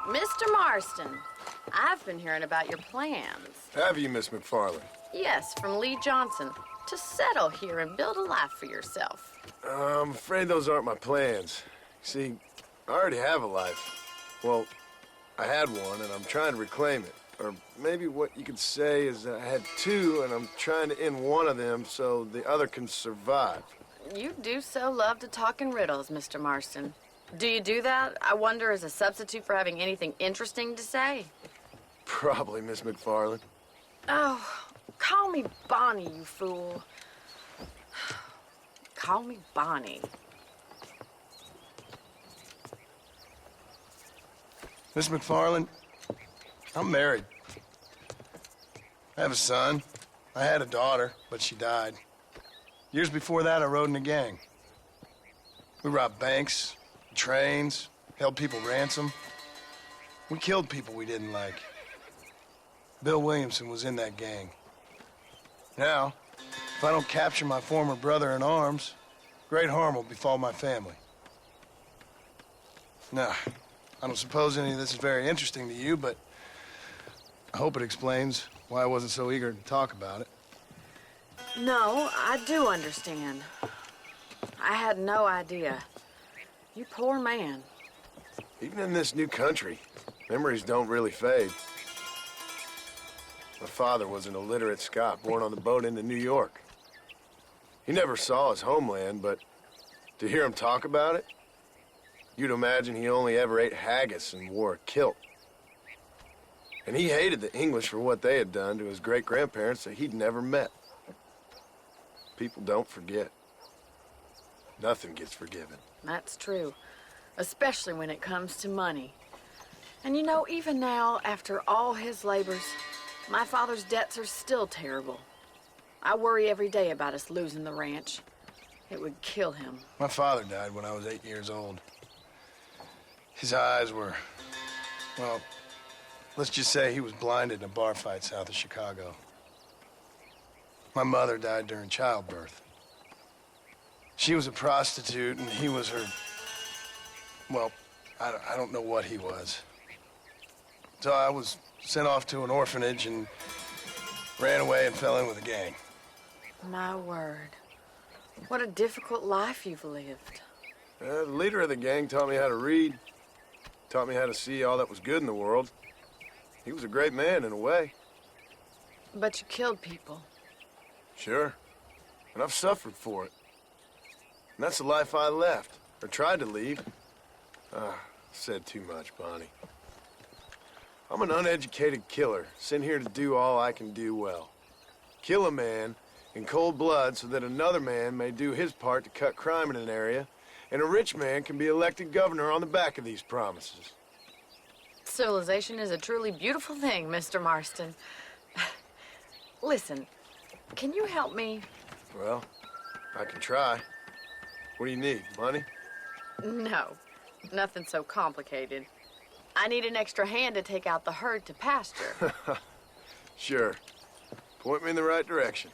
Mr. Marston, I've been hearing about your plans. Have you, Miss McFarland? Yes, from Lee Johnson, to settle here and build a life for yourself. I'm afraid those aren't my plans. See, I already have a life. Well, I had one, and I'm trying to reclaim it. Or maybe what you could say is I had two, and I'm trying to end one of them so the other can survive. You do so love to talk in riddles, Mr. Marston. Do you do that, I wonder, as a substitute for having anything interesting to say? Probably, Miss McFarland. Oh, call me Bonnie, you fool. Call me Bonnie. Miss McFarland, I'm married. I have a son. I had a daughter, but she died. Years before that, I rode in a gang. We robbed banks, trains, held people ransom. We killed people we didn't like. Bill Williamson was in that gang. Now, if I don't capture my former brother in arms, great harm will befall my family. Now, I don't suppose any of this is very interesting to you, but I hope it explains why I wasn't so eager to talk about it. No, I do understand. I had no idea. You poor man. Even in this new country, memories don't really fade. My father was an illiterate Scot born on the boat into New York. He never saw his homeland, but to hear him talk about it, you'd imagine he only ever ate haggis and wore a kilt. And he hated the English for what they had done to his great-grandparents that he'd never met. People don't forget. Nothing gets forgiven. That's true, especially when it comes to money. And you know, even now, after all his labors, my father's debts are still terrible. I worry every day about us losing the ranch. It would kill him. My father died when I was 8 years old. His eyes were, well, let's just say he was blinded in a bar fight south of Chicago. My mother died during childbirth. She was a prostitute, and he was her, well, I don't know what he was. So I was sent off to an orphanage and ran away and fell in with a gang. My word. What a difficult life you've lived. The leader of the gang taught me how to read, taught me how to see all that was good in the world. He was a great man in a way. But you killed people. Sure. And I've suffered for it. And that's the life I left, or tried to leave. Said too much, Bonnie. I'm an uneducated killer, sent here to do all I can do well. Kill a man in cold blood so that another man may do his part to cut crime in an area, and a rich man can be elected governor on the back of these promises. Civilization is a truly beautiful thing, Mr. Marston. Listen, can you help me? Well, I can try. What do you need, money? No, nothing so complicated. I need an extra hand to take out the herd to pasture. Sure. Point me in the right direction.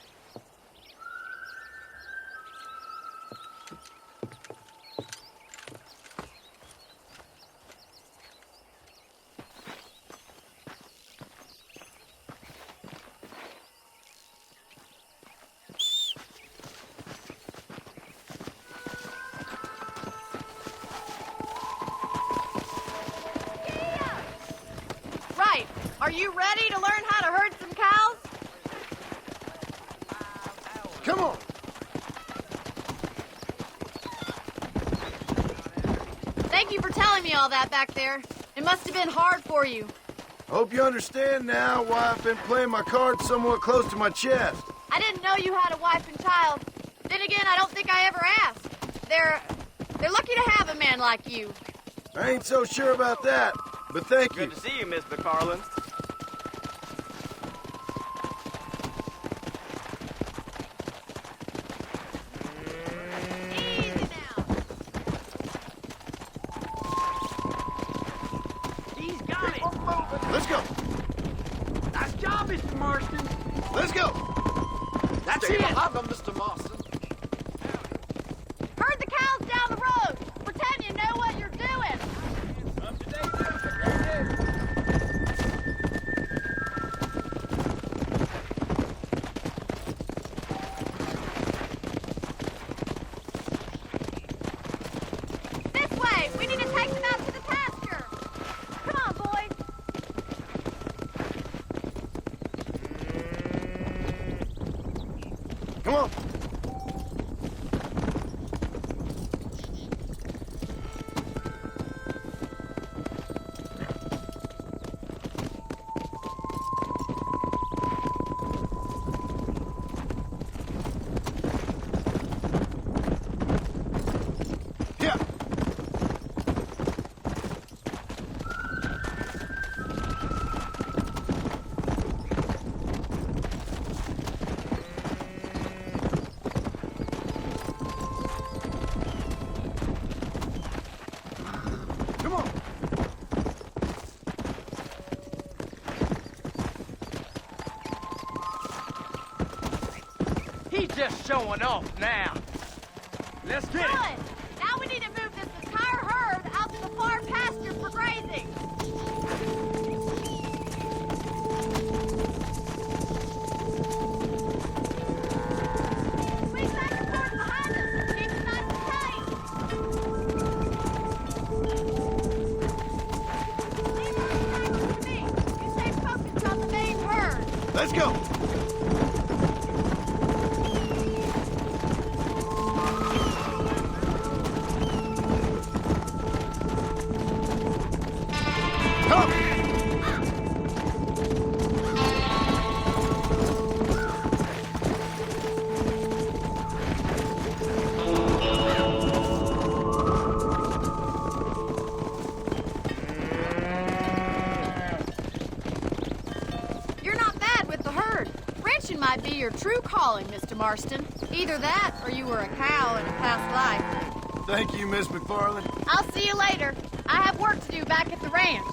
Right. Are you ready to learn how to herd some cows? Come on! Thank you for telling me all that back there. It must have been hard for you. Hope you understand now why I've been playing my cards somewhat close to my chest. I didn't know you had a wife and child. Then again, I don't think I ever asked. They're lucky to have a man like you. I ain't so sure about that, but thank you. Good to see you, Miss McFarland. Easy now. He's got it. Let's go. Nice job, Mr. Marston. Let's go. That's Stay it. behind them, Mr. Marston. Herd the cows down the road. Pretend you know what you're doing. Up to date, Mr. Come on. Yeah. Come on. He's just showing off now. Let's get it. Colin, now we need to move this entire herd out to the far pasture for grazing. Squeeze back and forth behind us. Keep it nice and tight. Leave those stragglers to me. You stay focused on the main herd. Let's go. Come. You're not bad with the herd. Ranching might be your true calling, Mr. Marston. Either that, or you were a cow in a past life. Thank you, Miss McFarland. I'll see you later. I have work to do back at the ranch.